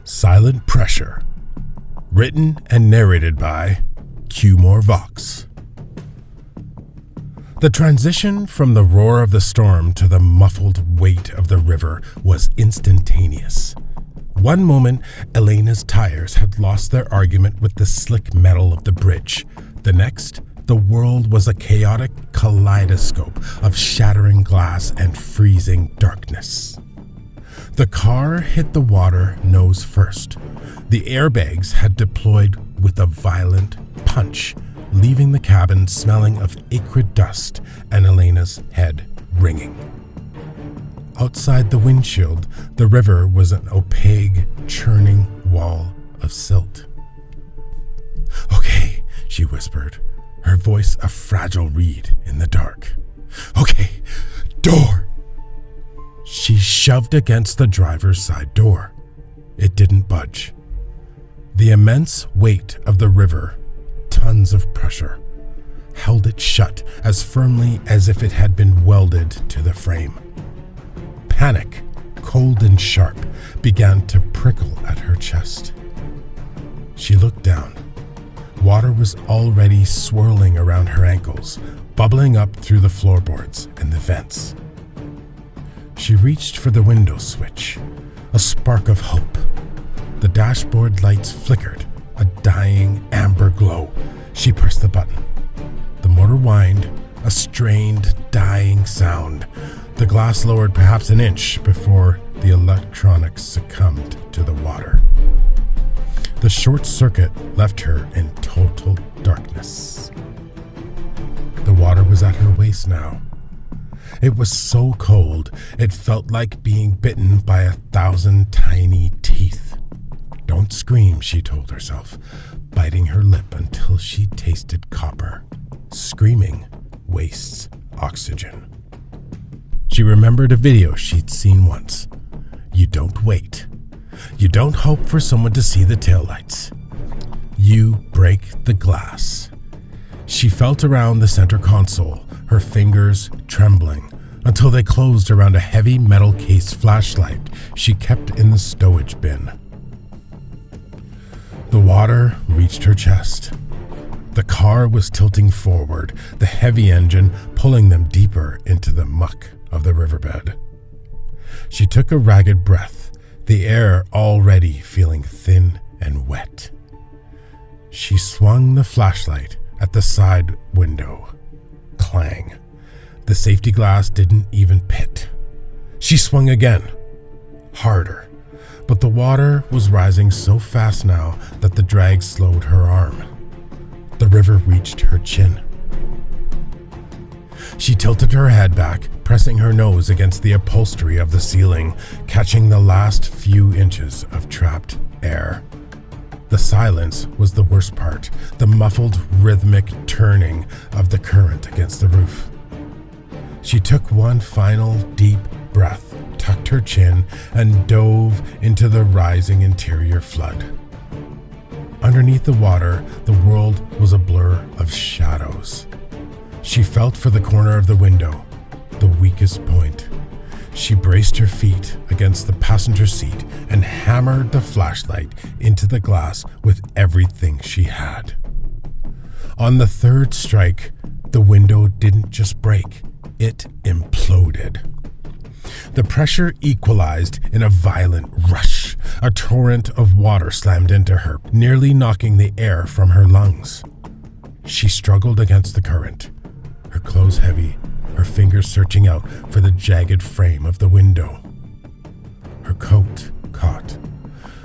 Silent Pressure. Written and narrated by Cumore Vox. The transition from the roar of the storm to the muffled weight of the river was instantaneous. One moment, Elena's tires had lost their argument with the slick metal of the bridge. The next, the world was a chaotic kaleidoscope of shattering glass and freezing darkness. The car hit the water nose first. The airbags had deployed with a violent punch, leaving the cabin smelling of acrid dust and Elena's head ringing. Outside the windshield, the river was an opaque, churning wall of silt. "Okay," she whispered, her voice a fragile reed in the dark. "Okay, door." She shoved against the driver's side door. It didn't budge. The immense weight of the river, tons of pressure, held it shut as firmly as if it had been welded to the frame. Panic, cold and sharp, began to prickle at her chest. She looked down. Water was already swirling around her ankles, bubbling up through the floorboards and the vents. She reached for the window switch, a spark of hope. The dashboard lights flickered, a dying amber glow. She pressed the button. The motor whined, a strained, dying sound. The glass lowered perhaps an inch before the electronics succumbed to the water. The short circuit left her in total darkness. The water was at her waist now. It was so cold, it felt like being bitten by 1,000 tiny teeth. "Don't scream," she told herself, biting her lip until she tasted copper. Screaming wastes oxygen. She remembered a video she'd seen once. You don't wait. You don't hope for someone to see the taillights. You break the glass. She felt around the center console, her fingers trembling, until they closed around a heavy metal case flashlight she kept in the stowage bin. The water reached her chest. The car was tilting forward, the heavy engine pulling them deeper into the muck of the riverbed. She took a ragged breath, the air already feeling thin and wet. She swung the flashlight at the side window. Clang. The safety glass didn't even pit. She swung again, harder, but the water was rising so fast now that the drag slowed her arm. The river reached her chin. She tilted her head back, pressing her nose against the upholstery of the ceiling, catching the last few inches of trapped air. The silence was the worst part, the muffled, rhythmic turning of the current against the roof. She took one final deep breath, tucked her chin, and dove into the rising interior flood. Underneath the water, the world was a blur of shadows. She felt for the corner of the window, the weakest point. She braced her feet against the passenger seat and hammered the flashlight into the glass with everything she had. On the third strike, the window didn't just break, it imploded. The pressure equalized in a violent rush. A torrent of water slammed into her, nearly knocking the air from her lungs. She struggled against the current, her clothes heavy, her fingers searching out for the jagged frame of the window. Her coat caught.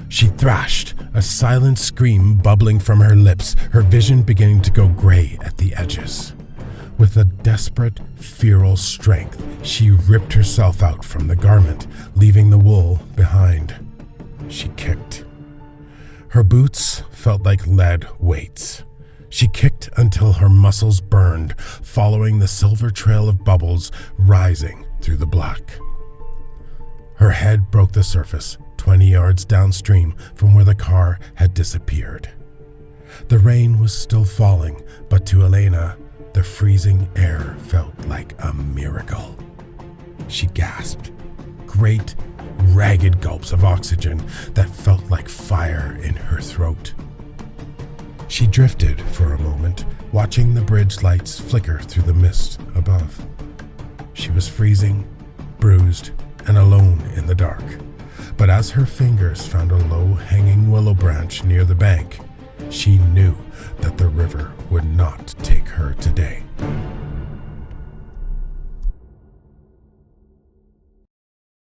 She thrashed, a silent scream bubbling from her lips, her vision beginning to go gray at the edges. With a desperate, feral strength, she ripped herself out from the garment, leaving the wool behind. She kicked. Her boots felt like lead weights. She kicked until her muscles burned, following the silver trail of bubbles rising through the black. Her head broke the surface, 20 yards downstream from where the car had disappeared. The rain was still falling, but to Elena, the freezing air felt like a miracle. She gasped. Great, ragged gulps of oxygen that felt like fire in her throat. She drifted for a moment, watching the bridge lights flicker through the mist above. She was freezing, bruised, and alone in the dark. But as her fingers found a low-hanging willow branch near the bank, she knew